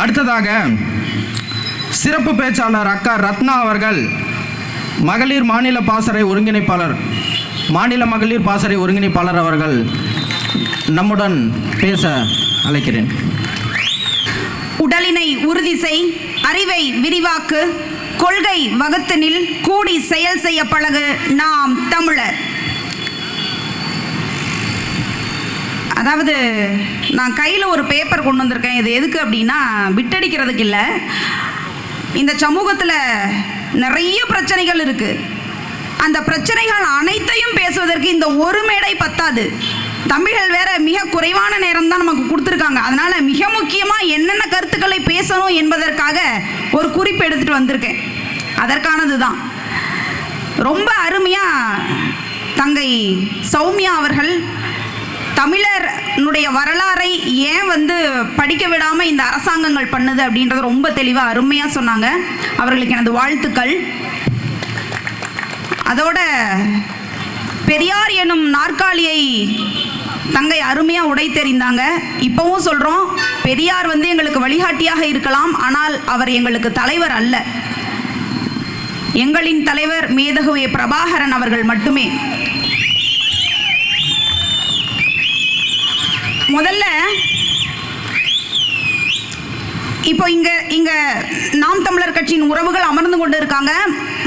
அடுத்ததாக சிறப்பு பேச்சாளர் அக்கா ரத்னா அவர்கள் மகளிர் மாநில பாசறை ஒருங்கிணைப்பாளர், மாநில மகளிர் பாசறை ஒருங்கிணைப்பாளர் அவர்கள் நம்முடன் பேச அழைக்கிறேன். உடலினை உறுதி செய், அறிவை விரிவாக்கு, கொள்கை வகுத்து நில், கூடி செயல் செய்ய பழகு, நாம் தமிழர். அதாவது நான் கையில் ஒரு பேப்பர் கொண்டு வந்திருக்கேன். இது எதுக்கு அப்படின்னா, விட்டடிக்கிறதுக்கு இல்லை. இந்த சமூகத்தில் நிறைய பிரச்சனைகள் இருக்குது. அந்த பிரச்சனைகள் அனைத்தையும் பேசுவதற்கு இந்த ஒரு மேடை பத்தாது. தம்பிகள் வேற மிக குறைவான நேரம் தான் நமக்கு கொடுத்துருக்காங்க. அதனால மிக முக்கியமாக என்னென்ன கருத்துக்களை பேசணும் என்பதற்காக ஒரு குறிப்பு எடுத்துகிட்டு வந்திருக்கேன். அதற்கானது தான். ரொம்ப அருமையாக தங்கை சௌமியா அவர்கள் தமிழனுடைய வரலாறை ஏன் படிக்க விடாமல் இந்த அரசாங்கங்கள் பண்ணுது அப்படின்றத ரொம்ப தெளிவாக அருமையாக சொன்னாங்க. அவர்களுக்கு எனது வாழ்த்துக்கள். அதோட பெரியார் எனும் நாற்காலியை தங்கை அருமையாக உடை தெரிந்தாங்க. இப்போவும் சொல்கிறோம், பெரியார் எங்களுக்கு வழிகாட்டியாக இருக்கலாம், ஆனால் அவர் எங்களுக்கு தலைவர் அல்ல. எங்களின் தலைவர் மேதகு பிரபாகரன் அவர்கள் மட்டுமே. முதல்ல இப்போ இங்க நாம் தமிழர் கட்சியின் உறவுகள் அமர்ந்து கொண்டு இருக்காங்க.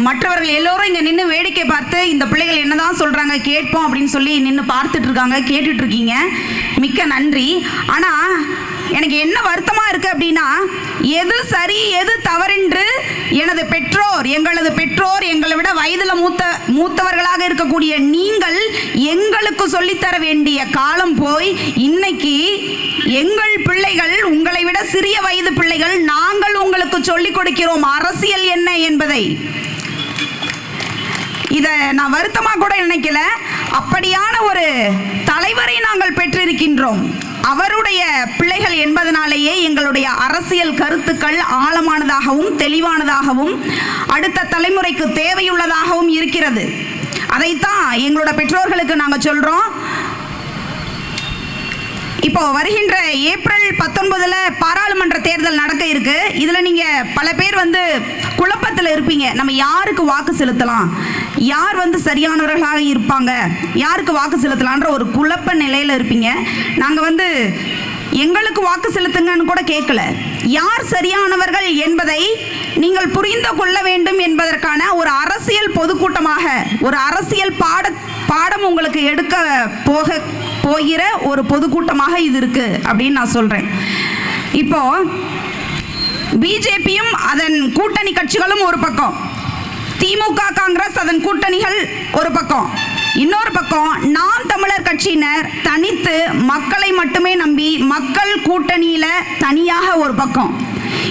மற்றவர்கள் எல்லோரும் இங்கே நின்று வேடிக்கை பார்த்து இந்த பிள்ளைகள் என்னதான் சொல்றாங்க கேட்போம் அப்படின்னு சொல்லி நின்று பார்த்துட்டு இருக்காங்க, கேட்டுட்டு இருக்கீங்க. மிக்க நன்றி. ஆனால் எனக்கு என்ன வருத்தமாக இருக்குது அப்படின்னா, எது சரி எது தவறென்று எங்களது பெற்றோர் எங்களை விட வயதில் மூத்தவர்களாக இருக்கக்கூடிய நீங்கள் எங்களுக்கு சொல்லித்தர வேண்டிய காலம் போய் இன்னைக்கு எங்கள் பிள்ளைகள், உங்களை விட சிறிய வயது பிள்ளைகள், நாங்கள் உங்களுக்கு சொல்லிக் கொடுக்கிறோம் அரசியல் என்ன என்பதை. இதை நான் வருத்தமாக கூட நினைக்கல. அப்படியான ஒரு தலைவரை நாங்கள் பெற்றிருக்கின்றோம். அவருடைய பிள்ளைகள் என்பதனாலேயே எங்களுடைய அரசியல் கருத்துக்கள் ஆழமானதாகவும் தெளிவானதாகவும் அடுத்த தலைமுறைக்கு தேவையுள்ளதாகவும் இருக்கிறது. அதைத்தான் எங்களோட பெற்றோர்களுக்கு நாங்கள் சொல்கிறோம். இப்போ வருகின்ற ஏப்ரல் 19 பாராளுமன்ற தேர்தல் நடக்க இருக்கு. இதில் நீங்கள் பல பேர் குழப்பத்தில் இருப்பீங்க. நம்ம யாருக்கு வாக்கு செலுத்தலாம், யார் சரியானவர்களாக இருப்பாங்க, யாருக்கு வாக்கு செலுத்தலான்ற ஒரு குழப்ப நிலையில் இருப்பீங்க. நாங்கள் எங்களுக்கு வாக்கு செலுத்துங்கன்னு கூட கேட்கல. யார் சரியானவர்கள் என்பதை நீங்கள் புரிந்து கொள்ள வேண்டும் என்பதற்கான ஒரு அரசியல் பொதுக்கூட்டமாக, ஒரு அரசியல் பாடம் உங்களுக்கு எடுக்க போகிற ஒரு பொதுக்கூட்டமாக இது இருக்கு அப்படின்னு நான் சொல்றேன். இப்போ பிஜேபியும் அதன் கூட்டணி கட்சிகளும் ஒரு பக்கம், திமுக காங்கிரஸ் அதன் கூட்டணிகள் ஒரு பக்கம், இன்னொரு பக்கம் நாம் தமிழர் கட்சியினர் தனித்து மக்களை மட்டுமே நம்பி மக்கள் கூட்டணியில தனியாக ஒரு பக்கம்.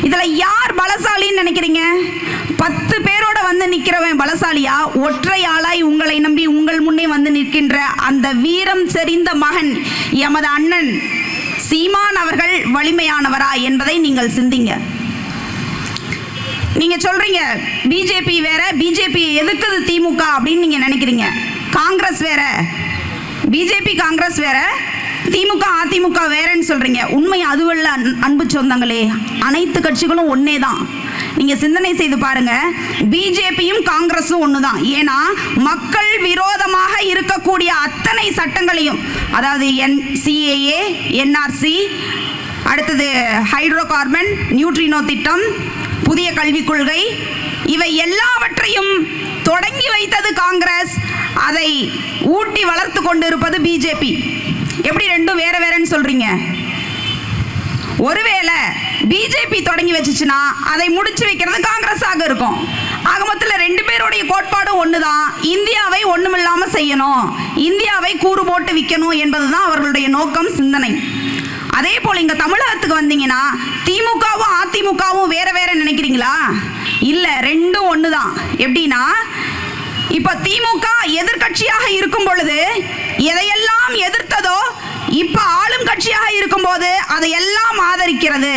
இதுல யார் பலசாலின்னு நினைக்கிறீங்க? 10 பேரோட நிற்கிறவன் பலசாலியா? ஒற்றை ஆளாய் உங்களை நம்பி உங்கள் முன்னே நிற்கின்ற அந்த வீரம் செறிந்த மகன் எமது அண்ணன் சீமான் அவர்கள் வலிமையானவரா என்பதை நீங்கள் சிந்திங்க. நீங்க சொல்றீங்க பிஜேபி வேற, பிஜேபி எதுக்குது திமுக அப்படின்னு நீங்க நினைக்கிறீங்க. காங்கிரஸ் வேற, பிஜேபி காங்கிரஸ் வேற, திமுக அதிமுக வேறன்னு சொல்றீங்க. உண்மை அதுவல்ல அன்பு சொந்தங்களே. அனைத்து கட்சிகளும் ஒன்னே தான். நீங்க சிந்தனை செய்து பாருங்க. பிஜேபியும் காங்கிரஸும் ஒண்ணுதான். ஏன்னா மக்கள் விரோதமாக இருக்கக்கூடிய அத்தனை சட்டங்களையும், அதாவது CAA, NRC, அடுத்தது ஹைட்ரோ கார்பன், நியூட்ரினோ திட்டம், புதிய கல்விக் கொள்கை, இவை எல்லாவற்றையும் தொடங்கி வைத்தது காங்கிரஸ். அதை ஊட்டி வளர்த்து கொண்டு இருப்பது பிஜேபி. எப்படி ரெண்டும் வேற வேறன்னு சொல்றீங்க? ஒருவேளை பிஜேபி தொடங்கி வச்சுச்சுன்னா அதை முடிச்சு வைக்கிறது காங்கிரஸ் ஆக இருக்கும். ஆக மொத்தத்தில் 2 பேருடைய கோட்பாடும் ஒண்ணுதான். இந்தியாவை ஒண்ணுமில்லாம செய்யணும், இந்தியாவை கூறு போட்டு விற்கணும் என்பதுதான் அவர்களுடைய நோக்கம், சிந்தனை. அதே போல இங்க தமிழகத்துக்கு வந்தீங்கன்னா திமுகவும் அதிமுகவும் வேற வேற நினைக்கிறீங்களா? இல்ல, ரெண்டும் ஒண்ணுதான். எப்படின்னா, இப்ப திமுக எதிர்கட்சியாக இருக்கும் பொழுது எதையெல்லாம் எதிர்த்ததோ இப்ப ஆளும் கட்சியாக இருக்கும் போது அதையெல்லாம் ஆதரிக்கிறது.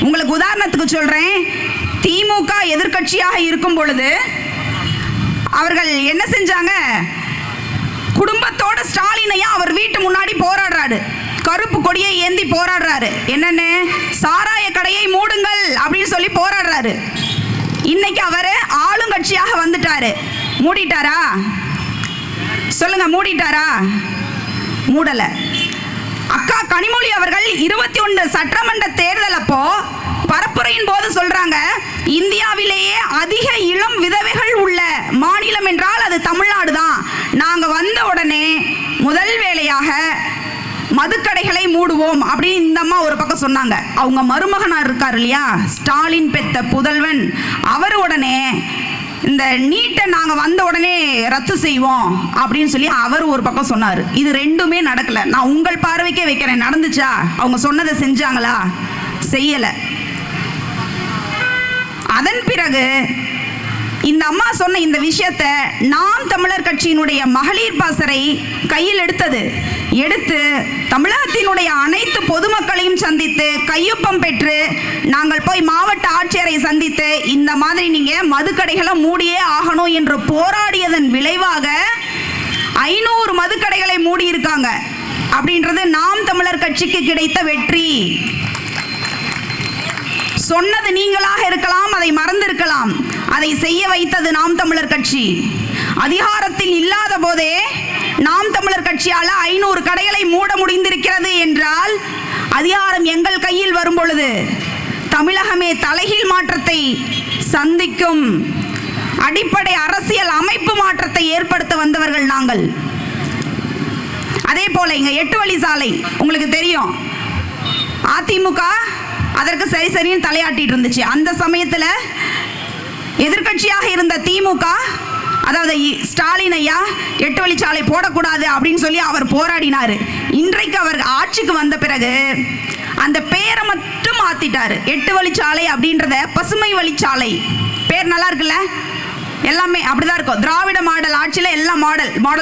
உங்களுக்கு உதாரணத்துக்கு சொல்றேன். திமுக எதிர்கட்சியாக இருக்கும் பொழுது அவர்கள் என்ன செஞ்சாங்க? குடும்பத்தோட ஸ்டாலினையா அவர் வீட்டு முன்னாடி போராடுறாரு, கருப்பு கொடியை ஏந்தி போராடுறாரு. என்னன்னு? சாராய கடையை மூடுங்க, சொல்லி போராடுறாரு. இன்னைக்கு அவர் ஆளுங்கட்சியாக வந்துட்டாரு. மூடிட்டாரா? சொல்லுங்க, மூடிட்டாரா? மூடல. அக்கா கனிமொழி அவர்கள் 21 சட்டமன்ற தேர்தல் அப்போ பரப்புரையின் போது சொல்றாங்க, இந்தியாவிலேயே அதிக இளம் விதவைகள் உள்ள மாநிலம் என்றால் அது தமிழ்நாடு தான். நாங்க வந்த உடனே முதல் வேளையாக மதுக்கடைகளை மூடுவோம் அப்படின்னு இந்த அம்மா ஒரு பக்கம் சொன்னாங்க. அவங்க மருமகனா இருக்கார் இல்லையா, ஸ்டாலின் பெத்த புதல்வன், அவர் உடனே இந்த நீட்டை நாங்கள் வந்த உடனே ரத்து செய்வோம் அப்படின்னு சொல்லி அவர் ஒரு பக்கம் சொன்னார். இது ரெண்டுமே நடக்கல. நான் உங்கள் பார்வைக்கே வைக்கிறேன், நடந்துச்சா? அவங்க சொன்னதை செஞ்சாங்களா? செய்யலை. அதன் பிறகு இந்த அம்மா சொன்ன இந்த விஷயத்தை நாம் தமிழர் கட்சியினுடைய மகளிர் பாசறை கையில் எடுத்து தமிழகத்தினுடைய அனைத்து பொதுமக்களையும் சந்தித்து கையொப்பம் பெற்று நாங்கள் போய் மாவட்ட ஆட்சியரை சந்தித்து இந்த மாதிரி நீங்க மதுக்கடைகளை மூடியே ஆகணும் என்று போராடியதன் விளைவாக 500 மதுக்கடைகளை மூடி இருக்காங்க. அப்படின்றது நாம் தமிழர் கட்சிக்கு கிடைத்த வெற்றி. சொன்னது நீங்களாக இருக்கலாம், அதை மறந்திருக்கலாம். அதை செய்ய வைத்தது நாம் தமிழர் கட்சி. அதிகாரத்தில் இல்லாத போதே நாம் தமிழர் கட்சியால் 500 கடைகளை மூட முடிந்திருக்கிறது என்றால், அதிகாரம் எங்கள் கையில் வரும் பொழுது தமிழகமே தலைகீழ் மாற்றத்தை சந்திக்கும் அடிப்படை அரசியல் அமைப்பு மாற்றத்தை ஏற்படுத்த வந்தவர்கள் நாங்கள். அதே போல இங்க 8 வழி சாலை உங்களுக்கு தெரியும். அதிமுக அதற்கு சரின்னு தலையாட்டிட்டு இருந்துச்சு. அந்த சமயத்தில் எதிர்கட்சியாக இருந்த திமுக, அதாவது ஸ்டாலின் ஐயா, 8 வழிச்சாலை போடக்கூடாது அப்படின்னு சொல்லி அவர் போராடினார். இன்றைக்கு அவர் ஆட்சிக்கு வந்த பிறகு அந்த பேரை மட்டும் மாத்திட்டாரு. 8 வழிச்சாலை அப்படின்றத பசுமை வழிச்சாலை. பேர் நல்லா இருக்குல்ல? எல்லாமே அப்படிதான் இருக்கும். திராவிட மாடல் ஆட்சியில் எல்லாம்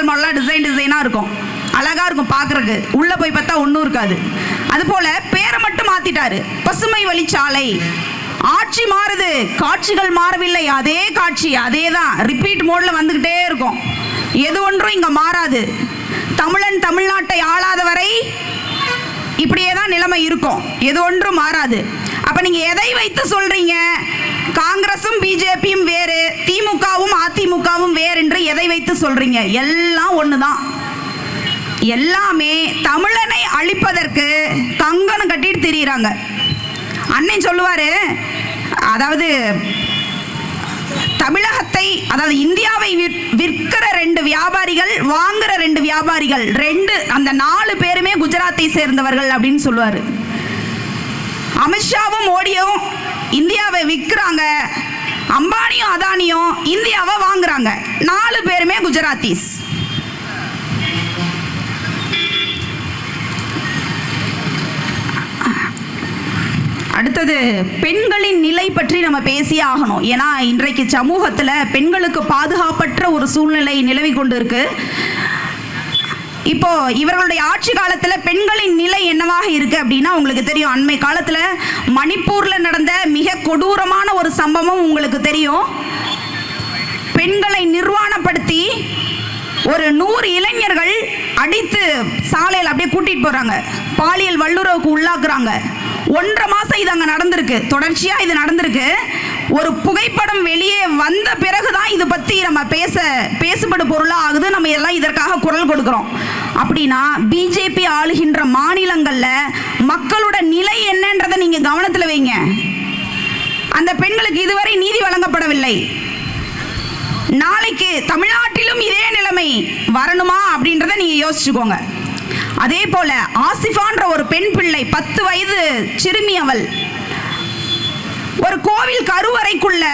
மாடலாக டிசைனாக இருக்கும், அழகா இருக்கும் பார்க்கறதுக்கு. உள்ள போய் பார்த்தா ஒன்றும் இருக்காது. அதுபோல பேரை மட்டும் மாத்திட்டாரு, பசுமை வழிச்சாலை. ஆட்சி மாறுது, காட்சிகள் மாறவில்லை. அதே காட்சி, அதே தான் ரிப்பீட் மோட்ல வந்துகிட்டே இருக்கும். எது ஒன்றும் இங்க மாறாது. தமிழன் தமிழ்நாட்டை ஆளாத வரை இப்படியே தான் நிலைமை இருக்கும். எது ஒன்றும் மாறாது. அப்ப நீங்க எதை வைத்து சொல்றீங்க? காங்கிரசும் பிஜேபியும் வேறு, திமுகவும் அதிமுகவும் வேறு என்று எதை வைத்து சொல்றீங்க? எல்லாம் ஒண்ணுதான். எல்லாமே தமிழனை அழிப்பதற்கு கங்கணம் கட்டிட்டு திரியிறாங்க. அண்ணன் சொல்லுவாரு, அதாவது தமிழகத்தை, அதாவது இந்தியாவை விற்கிற 2 வியாபாரிகள், வாங்குற 2 வியாபாரிகள், அந்த 4 பேருமே குஜராத்தை சேர்ந்தவர்கள் அப்படின்னு சொல்லுவாரு. அமித்ஷாவும் மோடியும் இந்தியாவை விற்கிறாங்க, அம்பானியும் அதானியும் இந்தியாவை வாங்குறாங்க. 4 பேருமே குஜராத்திஸ். அடுத்தது பெண்களின் நிலை பற்றி நம்ம பேசியே ஆகணும். ஏன்னா இன்றைக்கு சமூகத்தில் பெண்களுக்கு பாதுகாப்பற்ற ஒரு சூழ்நிலை நிலவி கொண்டு இருக்கு. இப்போ இவர்களுடைய ஆட்சி காலத்தில் பெண்களின் நிலை என்னவாக இருக்கு அப்படின்னா, உங்களுக்கு தெரியும், அண்மை காலத்தில் மணிப்பூரில் நடந்த மிக கொடூரமான ஒரு சம்பவம் உங்களுக்கு தெரியும். பெண்களை நிர்வாணப்படுத்தி ஒரு 100 இளைஞர்கள் அடித்து சாலையில் அப்படியே கூட்டிட்டு போறாங்க, பாலியல் வல்லுறவுக்கு உள்ளாக்குறாங்க. 1.5 மாசம் இது அங்க நடந்திருக்கு, தொடர்ச்சியா இது நடந்திருக்கு. ஒரு புகைப்படம் வெளியே வந்த பிறகுதான் இது பத்தி நம்ம பேசப்படும் பொருளா ஆகுது. நம்ம எல்லாம் இதற்காக குரல் கொடுக்கிறோம். அப்படின்னா பிஜேபி ஆளுகின்ற மாநிலங்கள்ல மக்களோட நிலை என்னன்றதை நீங்க கவனத்துல வைங்க. அந்த பெண்களுக்கு இதுவரை நீதி வழங்கப்படவில்லை. நாளைக்கு தமிழ்நாட்டிலும் இதே நிலைமை வரணுமா அப்படின்றத நீங்க யோசிச்சுக்கோங்க. அதே போல ஆசிஃபான்ற ஒரு பெண் பிள்ளை, 10 வயது சிறுமி, அவள் ஒரு கோவில் கருவறைக்குள்ள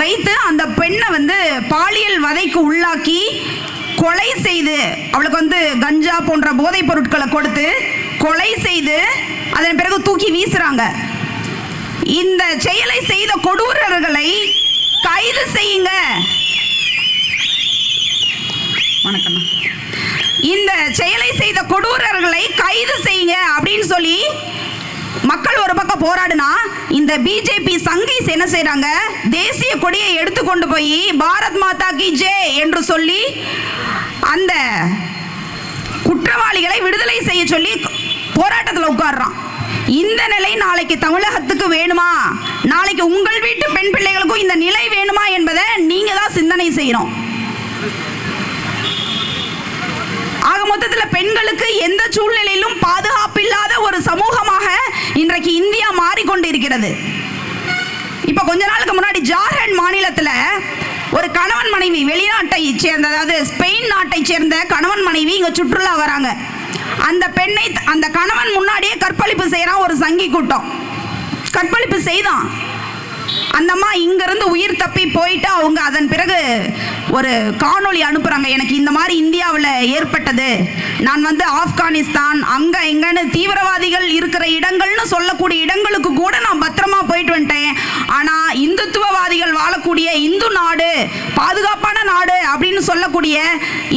வைத்து அந்த பெண்ணை பாலியல் வதைக்கு உள்ளாக்கி கொலை செய்து, அவளுக்கு கஞ்சா போன்ற போதைப் பொருட்களை கொடுத்து கொலை செய்து அதன் பிறகு தூக்கி வீசுறாங்க. இந்த செயலை செய்த கொடூரர்களை கைது செய்யுங்க. வணக்கம். இந்த செயலை செய்த கொடூரர்களை கைது செய்யுங்க அப்படின்னு சொல்லி மக்கள் ஒரு பக்கம் போராடுனா, இந்த பிஜேபி சங்கீஸ் என்ன செய்றாங்க? தேசிய கொடியை எடுத்துக்கொண்டு போய் பாரத் மாதா கி ஜெய் என்று சொல்லி அந்த குற்றவாளிகளை விடுதலை செய்ய சொல்லி போராட்டத்தில் உட்கார்றான். இந்த நிலை நாளைக்கு தமிழகத்துக்கு வேணுமா? நாளைக்கு உங்கள் வீட்டு பெண் பிள்ளைகளுக்கும் இந்த நிலை வேணுமா என்பதை நீங்க தான் சிந்தனை செய்யணும். ஆக மொத்தத்தில் பெண்களுக்கு எந்த சூழ்நிலையிலும் பாதுகாப்பு இல்லாத ஒரு சமூகமாக இன்றைக்கு இந்தியா மாறிக்கொண்டிருக்கிறது. இப்ப கொஞ்ச நாளுக்கு முன்னாடி ஜார்க்கண்ட் மாநிலத்தில் ஒரு கணவன் மனைவி வெளிநாட்டை சேர்ந்த, அதாவது ஸ்பெயின் நாட்டை சேர்ந்த கணவன் மனைவி இங்க சுற்றுலா வராங்க. அந்த பெண்ணை அந்த கணவன் முன்னாடியே கற்பழிப்பு செய்யறான். ஒரு சங்கி கூட்டம் கற்பழிப்பு செய்தான். அந்த அம்மா இங்கிருந்து உயிர் தப்பி போயிட்டு அவங்க அதன் பிறகு ஒரு காணொளி அனுப்புறாங்க. எனக்கு இந்த மாதிரி இந்தியாவில் ஏற்பட்டது, நான் வந்து ஆப்கானிஸ்தான் அங்க எங்கன்னு தீவிரவாதிகள் இருக்கிற இடங்கள்னு சொல்லக்கூடிய இடங்களுக்கு கூட நான் பத்திரமா போயிட்டு வந்துட்டேன். ஆனா இந்துத்துவவாதிகள் வாழக்கூடிய இந்து நாடு, பாதுகாப்பான நாடு அப்படின்னு சொல்லக்கூடிய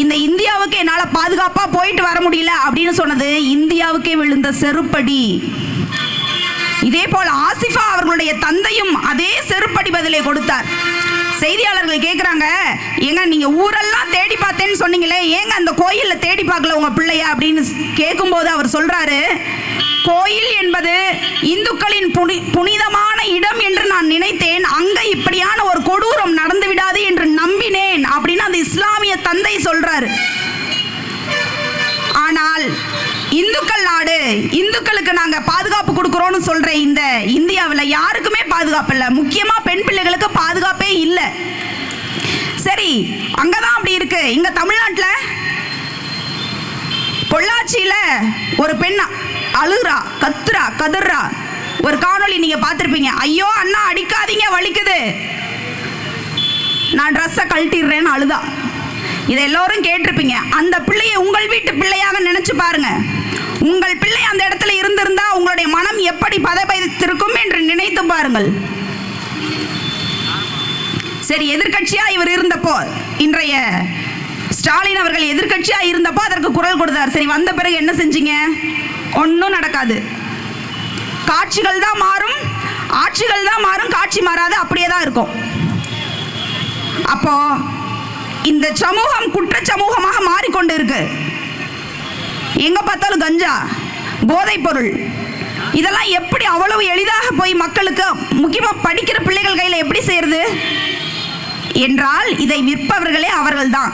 இந்த இந்தியாவுக்கு என்னால பாதுகாப்பா போயிட்டு வர முடியல அப்படின்னு சொன்னது இந்தியாவுக்கே விழுந்த செருப்படி. இதே போல் ஆசிஃபா அவர்களுடைய தந்தையும் அதே செருப்படி பதிலை கொடுத்தார். செய்தியாளர்கள் கேட்குறாங்க, ஏங்க நீங்க ஊரெல்லாம் தேடி பார்த்தேன்னு சொன்னீங்களே, ஏங்க அந்த கோயிலில் தேடி பார்க்கல உங்க பிள்ளையா அப்படின்னு கேட்கும்போது அவர் சொல்றாரு, கோயில் என்பது இந்துக்களின் புனிதமான இடம் என்று நான் நினைத்தேன். அங்க இப்படியான ஒரு கொடூரம் நடந்து விடாது என்று நம்பினேன் அப்படின்னு அந்த இஸ்லாமிய தந்தை சொல்றாரு. ஆனால் இந்துக்கள் நாடு, இந்துக்களுக்கு நாங்க பாதுகாப்பு கொடுக்கிறோம்னு சொல்ற இந்த இந்தியாவில் யாருக்குமே பாதுகாப்பு இல்லை. முக்கியமா பெண் பிள்ளைகளுக்கு பாதுகாப்பே இல்லை. சரி, அங்கதான் அப்படி இருக்கு. இங்க தமிழ்நாட்டில் பொள்ளாச்சியில ஒரு பெண் அழுறா, கத்துறா, கதறா. ஒரு காணொளி நீங்க பார்த்திருப்பீங்க. ஐயோ அண்ணா அடிக்காதீங்க, வலிக்குது, நான் ட்ரெஸ்ஸை கழட்டிடுறேன்னு அழுதா. இதை எல்லோரும் கேட்டிருப்பீங்க. அந்த பிள்ளையை உங்கள் வீட்டு பிள்ளையாக நினைச்சு பாருங்க. உங்கள் பிள்ளை அந்த இடத்துல இருந்திருந்தா உங்களுடைய மனம் எப்படி பதபதைத்திருக்கும் என்று நினைத்து பாருங்கள். சரி, எதிர்கட்சியா இவர் இருந்தப்போ, இன்றைய ஸ்டாலின் அவர்கள் எதிர்கட்சியா இருந்தப்போ அதற்கு குரல் கொடுத்தார். சரி, வந்த பிறகு என்ன செஞ்சீங்க? ஒன்றும் நடக்காது. காட்சிகள் தான் மாறும், ஆட்சிகள் தான் மாறும், காட்சி மாறாது, அப்படியே தான் இருக்கும். அப்போ இந்த சமூகம் குற்ற சமூகமாக மாறிக்கொண்டு இருக்கு. எங்க பார்த்தாலும் கஞ்சா, போதைப் பொருள், இதெல்லாம் எப்படி அவ்வளவு எளிதாக போய் மக்களுக்கு, முக்கியமா படிக்கிற பிள்ளைகள் கையில் எப்படி செய்யறது என்றால் இதை விற்பவர்களே அவர்கள் தான்.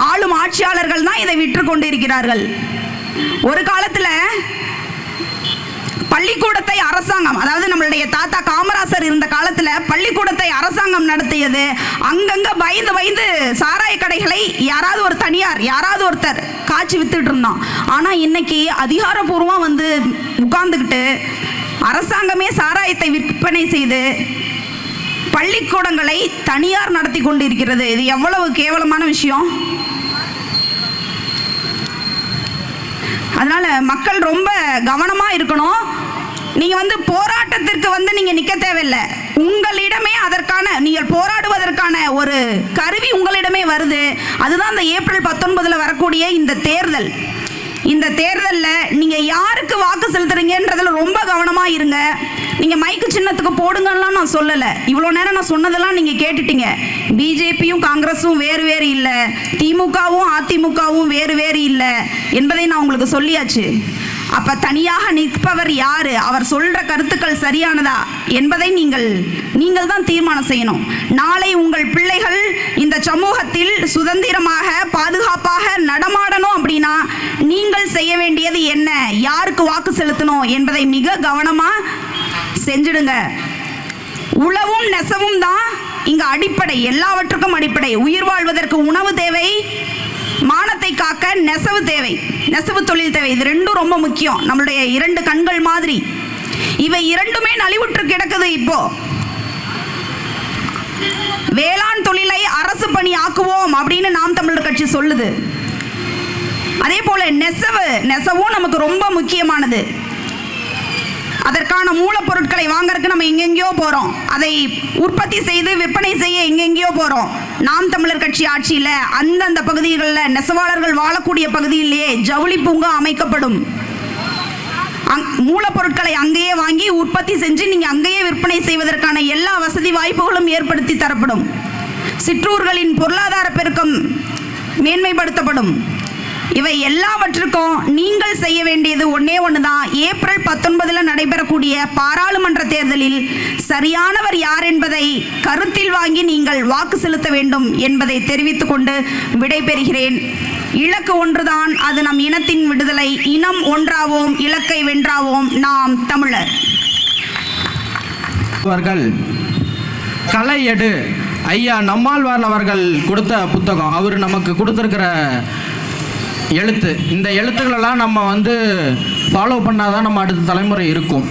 ஆளும் ஆட்சியாளர்கள் தான் இதை விற்று கொண்டு இருக்கிறார்கள். ஒரு காலத்துல பள்ளிக்கூடத்தை அரசாங்கம், அதாவது நம்மளுடைய தாத்தா காமராசர் இருந்த காலத்துல பள்ளிக்கூடத்தை அரசாங்கம் நடத்தியது. அங்கங்க பயந்து பயந்து சாராய கடைகளை யாராவது ஒரு தனியார், யாராவது ஒருத்தர் காய்ச்சி வித்துட்டு இருந்தான். ஆனா இன்னைக்கு அதிகாரப்பூர்வமா வந்து உட்கார்ந்துக்கிட்டு அரசாங்கமே சாராயத்தை விற்பனை செய்து பள்ளிக்கூடங்களை தனியார் நடத்தி கொண்டு இருக்கிறது. இது எவ்வளவு கேவலமான விஷயம். அதனால மக்கள் ரொம்ப கவனமா இருக்கணும். நீங்க வந்து போராட்டத்திற்கு வந்து நீங்க நிக்க தேவையில்லை. உங்களிடமே அதற்கான, நீங்கள் போராடுவதற்கான ஒரு கருவி உங்களிடமே வருது. அதுதான் இந்த ஏப்ரல் 19 வரக்கூடிய இந்த தேர்தல். இந்த தேர்தலில் நீங்க யாருக்கு வாக்கு செலுத்துறீங்கன்றதுல ரொம்ப கவனமா இருங்க. நீங்க மைக்கு சின்னத்துக்கு போடுங்கலாம் நான் சொல்லலை. இவ்வளோ நேரம் நான் சொன்னதெல்லாம் நீங்க கேட்டுட்டீங்க. பிஜேபியும் காங்கிரஸும் வேறு வேறு இல்லை, திமுகவும் அதிமுகவும் வேறு வேறு இல்லை என்பதை நான் உங்களுக்கு சொல்லியாச்சு. அப்ப தனியாக நிற்பவர் யாரு, அவர் சொல்ற கருத்துக்கள் சரியானதா என்பதை நீங்கள் தான் தீர்மானம் செய்யணும். நாளை உங்கள் பிள்ளைகள் இந்த சமூகத்தில் சுதந்திரமாக பாதுகாப்பாக நடமாடணும் அப்படின்னா நீங்கள் செய்ய வேண்டியது என்ன, யாருக்கு வாக்கு செலுத்தணும் என்பதை மிக கவனமா செஞ்சிடுங்க. உழவும் நெசவும் தான் இங்க அடிப்படை, எல்லாவற்றுக்கும் அடிப்படை. உயிர் வாழ்வதற்கு உணவு தேவை, மானத்தை காக்க நெசவு தேவை, நெசவு தொழில் தேவை. இது ரெண்டும் ரொம்ப முக்கியம். நம்மளுடைய 2 கண்கள் மாதிரி இவை இரண்டுமே நலிவுற்று கிடக்குது. இப்போ வேளாண் தொழிலை அரசு பணி ஆக்குவோம் அப்படின்னு நாம் தமிழர் கட்சி சொல்லுது. அதே போல நெசவும் நமக்கு ரொம்ப முக்கியமானது. அதற்கான மூலப்பொருட்களை வாங்கறதுக்கு நம்ம எங்கெங்கேயோ போறோம், அதை உற்பத்தி செய்து விற்பனை செய்ய எங்கெங்கேயோ போறோம். நாம் தமிழர் கட்சி ஆட்சியில் அந்தந்த பகுதிகளில் நெசவாளர்கள் வாழக்கூடிய பகுதியிலேயே ஜவுளி பூங்கா அமைக்கப்படும். மூலப்பொருட்களை அங்கேயே வாங்கி உற்பத்தி செஞ்சு நீங்க அங்கேயே விற்பனை செய்வதற்கான எல்லா வசதி வாய்ப்புகளும் ஏற்படுத்தி தரப்படும். சிற்றூர்களின் பொருளாதார பெருக்கம் மேன்மைப்படுத்தப்படும். இவை எல்லாவற்றுக்கும் நீங்கள் செய்ய வேண்டியது ஒன்னே ஒண்ணுதான். ஏப்ரல் 19 நடைபெறக்கூடிய பாராளுமன்ற தேர்தலில் சரியானவர் யார் என்பதை கருத்தில் வாங்கி நீங்கள் வாக்கு செலுத்த வேண்டும் என்பதை தெரிவித்துக் கொண்டு விடைபெறுகிறேன். இலக்கு ஒன்றுதான், அது நம் இனத்தின் விடுதலை. இனம் ஒன்றாவோம், இலக்கை வென்றாவோம், நாம் தமிழர். அவர்கள் கலை எடு ஐயா நம்மாழ்வார் அவர்கள் கொடுத்த புத்தகம், அவர் நமக்கு கொடுத்துருக்கிற எழுத்து. இந்த எழுத்துக்களெல்லாம் நம்ம ஃபாலோ பண்ணாதான் நம்ம அடுத்த தலைமுறை இருக்கும்.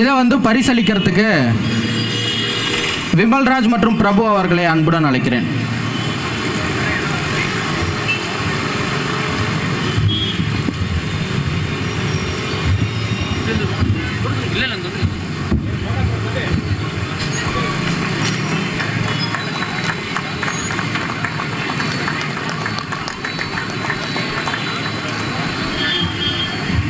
இதை பரிசளிக்கிறதுக்கு விமல்ராஜ் மற்றும் பிரபு அவர்களை அன்புடன் அழைக்கிறேன். இல்லை